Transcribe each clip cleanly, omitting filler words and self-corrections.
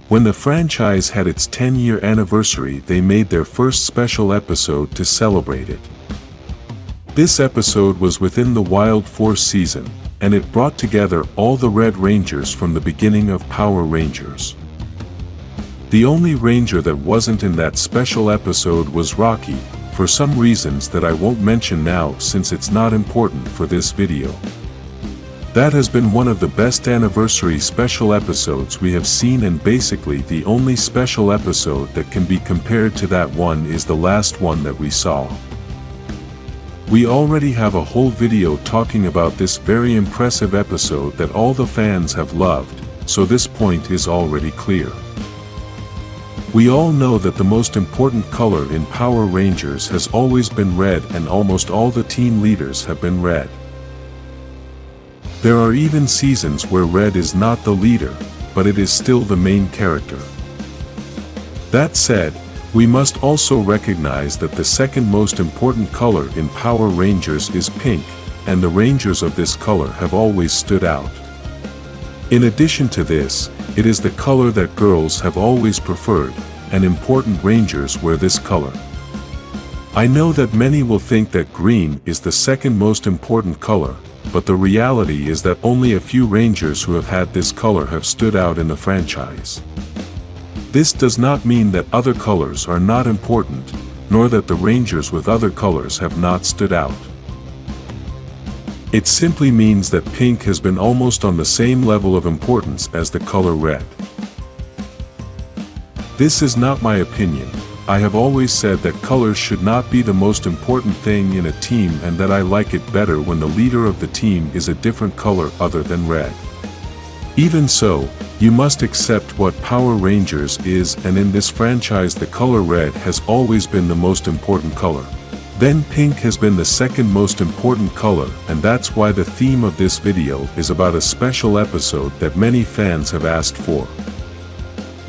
When the franchise had its 10-year anniversary, they made their first special episode to celebrate it. This episode was within the Wild Force season, and it brought together all the Red Rangers from the beginning of Power Rangers. The only Ranger that wasn't in that special episode was Rocky, for some reasons that I won't mention now since it's not important for this video. That has been one of the best anniversary special episodes we have seen, and basically the only special episode that can be compared to that one is the last one that we saw. We already have a whole video talking about this very impressive episode that all the fans have loved, so this point is already clear. We all know that the most important color in Power Rangers has always been red, and almost all the team leaders have been red. There are even seasons where red is not the leader, but it is still the main character. That said, we must also recognize that the second most important color in Power Rangers is pink, and the Rangers of this color have always stood out. In addition to this, it is the color that girls have always preferred, and important Rangers wear this color. I know that many will think that green is the second most important color, but the reality is that only a few Rangers who have had this color have stood out in the franchise. This does not mean that other colors are not important, nor that the Rangers with other colors have not stood out. It simply means that pink has been almost on the same level of importance as the color red. This is not my opinion. I have always said that colors should not be the most important thing in a team, and that I like it better when the leader of the team is a different color other than red. Even so, you must accept what Power Rangers is, and in this franchise the color red has always been the most important color. Then pink has been the second most important color, and that's why the theme of this video is about a special episode that many fans have asked for.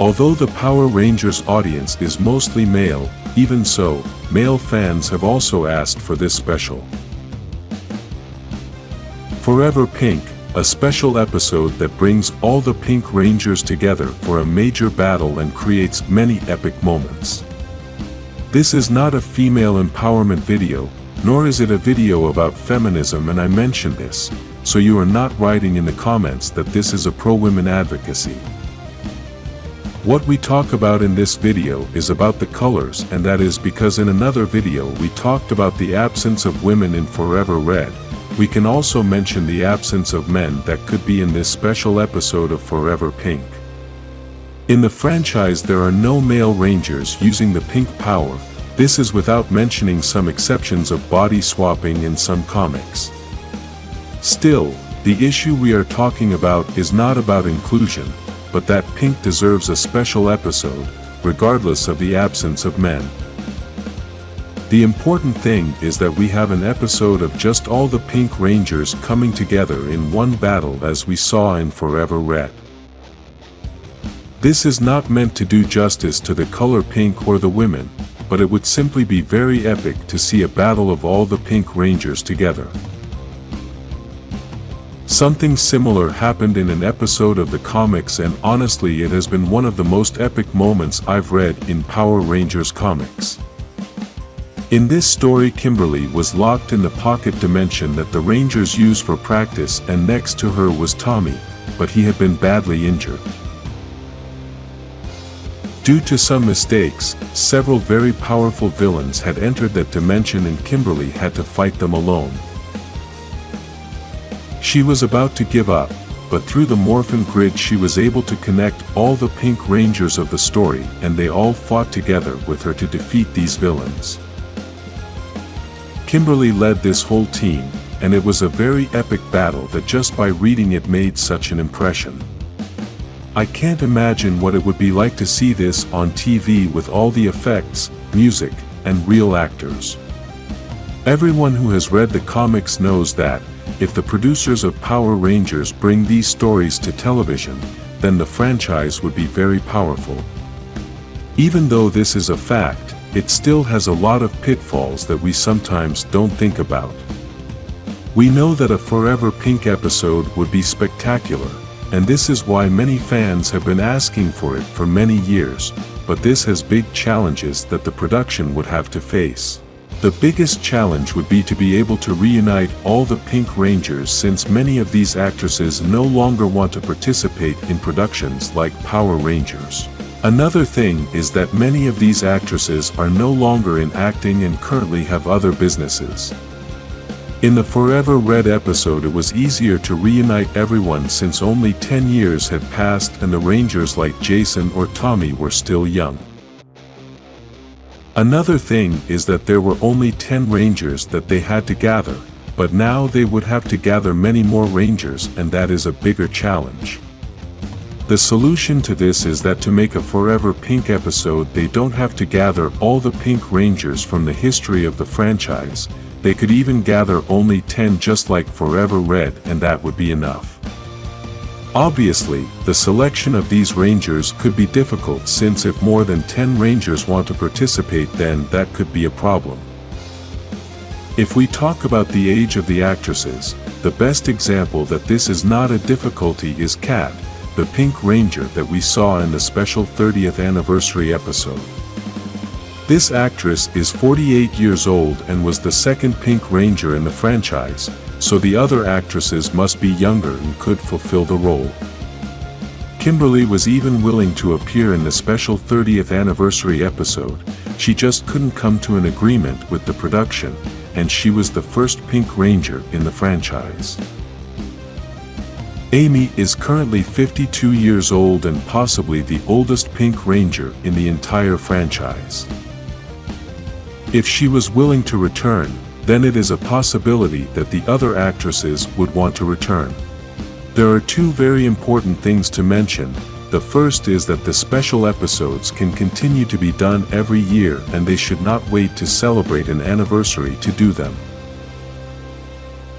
Although the Power Rangers audience is mostly male, even so, male fans have also asked for this special. Forever Pink, a special episode that brings all the Pink Rangers together for a major battle and creates many epic moments. This is not a female empowerment video, nor is it a video about feminism, and I mention this, so you are not writing in the comments that this is a pro-women advocacy. What we talk about in this video is about the colors, and that is because in another video we talked about the absence of women in Forever Red. We can also mention the absence of men that could be in this special episode of Forever Pink. In the franchise there are no male Rangers using the pink power. This is without mentioning some exceptions of body swapping in some comics. Still, the issue we are talking about is not about inclusion, but that pink deserves a special episode, regardless of the absence of men. The important thing is that we have an episode of just all the Pink Rangers coming together in one battle as we saw in Forever Red. This is not meant to do justice to the color pink or the women, but it would simply be very epic to see a battle of all the Pink Rangers together. Something similar happened in an episode of the comics, and honestly it has been one of the most epic moments I've read in Power Rangers comics. In this story, Kimberly was locked in the pocket dimension that the Rangers use for practice, and next to her was Tommy, but he had been badly injured. Due to some mistakes, several very powerful villains had entered that dimension and Kimberly had to fight them alone. She was about to give up, but through the Morphin grid she was able to connect all the Pink Rangers of the story, and they all fought together with her to defeat these villains. Kimberly led this whole team, and it was a very epic battle that just by reading it made such an impression. I can't imagine what it would be like to see this on TV with all the effects, music, and real actors. Everyone who has read the comics knows that, if the producers of Power Rangers bring these stories to television, then the franchise would be very powerful. Even though this is a fact, it still has a lot of pitfalls that we sometimes don't think about. We know that a Forever Pink episode would be spectacular, and this is why many fans have been asking for it for many years, but this has big challenges that the production would have to face. The biggest challenge would be to be able to reunite all the Pink Rangers, since many of these actresses no longer want to participate in productions like Power Rangers. Another thing is that many of these actresses are no longer in acting and currently have other businesses. In the Forever Red episode, it was easier to reunite everyone since only 10 years had passed and the Rangers like Jason or Tommy were still young. Another thing is that there were only 10 Rangers that they had to gather, but now they would have to gather many more Rangers, and that is a bigger challenge. The solution to this is that to make a Forever Pink episode, they don't have to gather all the Pink Rangers from the history of the franchise. They could even gather only 10 just like Forever Red, and that would be enough. Obviously, the selection of these Rangers could be difficult, since if more than 10 Rangers want to participate, then that could be a problem. If we talk about the age of the actresses, the best example that this is not a difficulty is Kat, the Pink Ranger that we saw in the special 30th anniversary episode. This actress is 48 years old and was the second Pink Ranger in the franchise, so the other actresses must be younger and could fulfill the role. Kimberly was even willing to appear in the special 30th anniversary episode. She just couldn't come to an agreement with the production, and she was the first Pink Ranger in the franchise. Amy is currently 52 years old and possibly the oldest Pink Ranger in the entire franchise. If she was willing to return, then it is a possibility that the other actresses would want to return. There are two very important things to mention. The first is that the special episodes can continue to be done every year, and they should not wait to celebrate an anniversary to do them.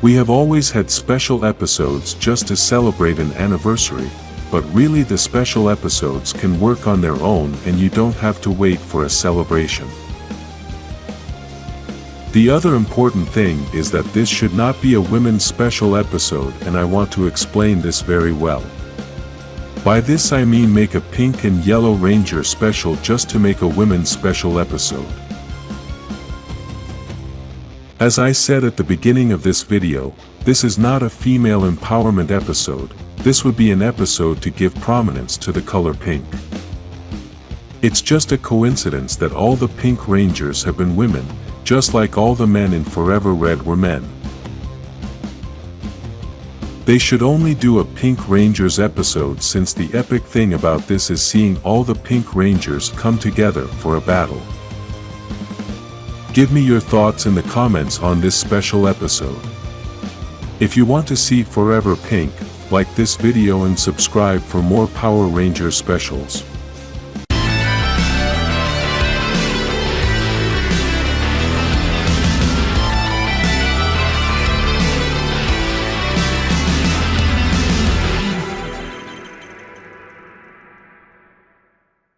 We have always had special episodes just to celebrate an anniversary, but really the special episodes can work on their own and you don't have to wait for a celebration. The other important thing is that this should not be a women's special episode, and I want to explain this very well. By this I mean make a Pink and Yellow Ranger special just to make a women's special episode. As I said at the beginning of this video, this is not a female empowerment episode. This would be an episode to give prominence to the color pink. It's just a coincidence that all the Pink Rangers have been women, just like all the men in Forever Red were men. They should only do a Pink Rangers episode, since the epic thing about this is seeing all the Pink Rangers come together for a battle. Give me your thoughts in the comments on this special episode. If you want to see Forever Pink, like this video and subscribe for more Power Rangers specials.